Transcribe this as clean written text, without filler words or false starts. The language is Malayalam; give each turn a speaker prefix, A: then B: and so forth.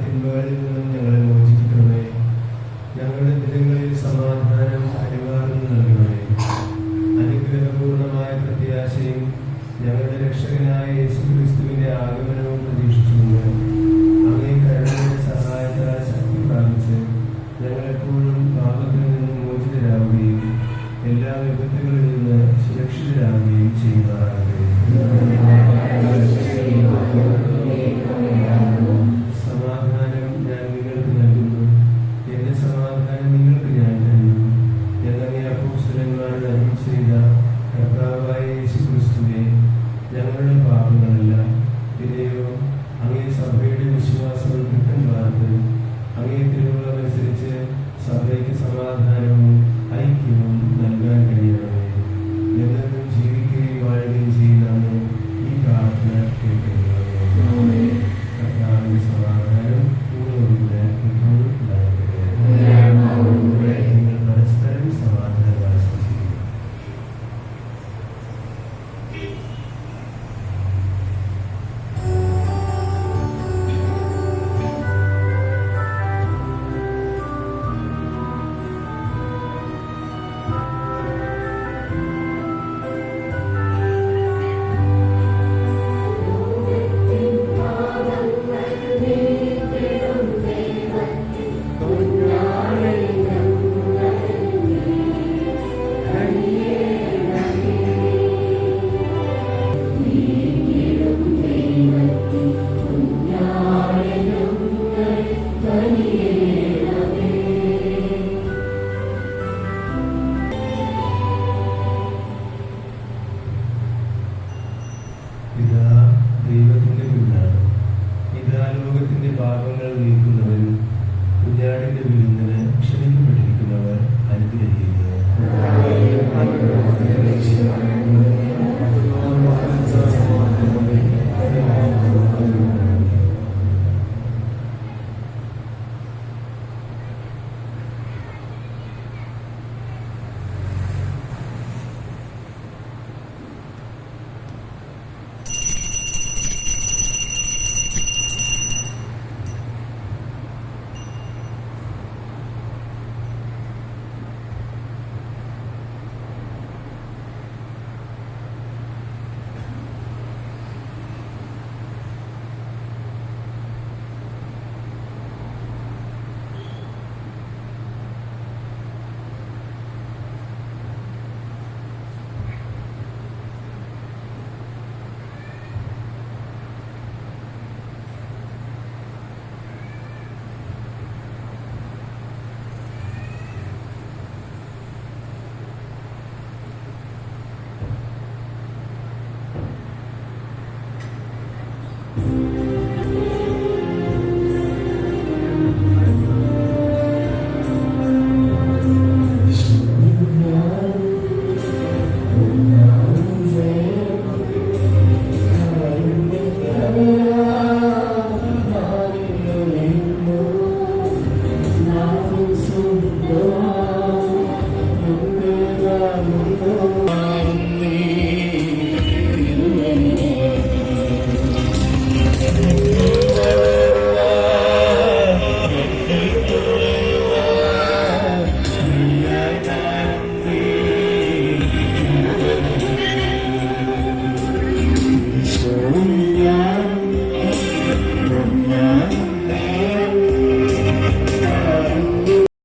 A: തിന്മകളിൽ നിന്നും ഞങ്ങളെ മോചിപ്പിക്കണമേ. ഞങ്ങളുടെ ദിനങ്ങളിൽ സമാധാനം അനുവാദം നൽകണമേ. അനുഗ്രഹപൂർണമായ പ്രത്യാശയും ഞങ്ങളുടെ രക്ഷകനായ യേശുക്രിസ്തുവിന്റെ ആഗമനവും പ്രതീക്ഷിച്ചുകൊണ്ട് അങ്ങേ കരുണയുടെ സഹായത്താൽ ശക്തി പ്രാപിച്ച് ഞങ്ങളെപ്പോഴും പാപത്തിൽ നിന്നും മോചിതരാകുകയും എല്ലാ വിപത്തുകളിൽ നിന്ന് സുരക്ഷിതരാകുകയും ചെയ്യുന്നതാകട്ടെ. സമാധാനം ഞാൻ നിങ്ങൾക്ക് നൽകുന്നു, എന്റെ സമാധാനം നിങ്ങൾക്ക് ഞാൻ തരുന്നു എന്നങ്ങേ അപ്പോസ്തലന്മാരോട് അരുളി ചെയ്ത കർത്താവായ യേശുക്രിസ്തുവേ, ഞങ്ങളുടെ പാപങ്ങളല്ല പിന്നെയോ അങ്ങേ സഭയുടെ വിശ്വാസങ്ങൾ കിട്ടും കാലത്ത് അങ്ങേ തിരുവുള്ളതനുസരിച്ച് സഭയ്ക്ക് സമാധാനവും ഐക്യവും നൽകാൻ കഴിയണമേ. എന്നെന്നും ജീവിക്കുകയും വാഴുകയും ചെയ്യുന്ന ഈ പ്രാർത്ഥന കേൾക്കുന്നവരെ കർത്താവിന്റെ സമാധാനം നിങ്ങളോടുകൂടെ എപ്പോഴും ഉണ്ടാകട്ടെ. നിങ്ങൾ പരസ്പരം സമാധാനം ആശംസിക്കുക. ഇതാ ദൈവത്തിന്റെ കുഞ്ഞാണ്, ഇതാ ലോകത്തിന്റെ പാപങ്ങൾ നീക്കുന്നവരും കുഞ്ഞാടിന്റെ വിരുന്നിന് ക്ഷണിക്കപ്പെട്ടിരിക്കുന്നവർ അനുഗ്രഹിക്കുക. Yeah.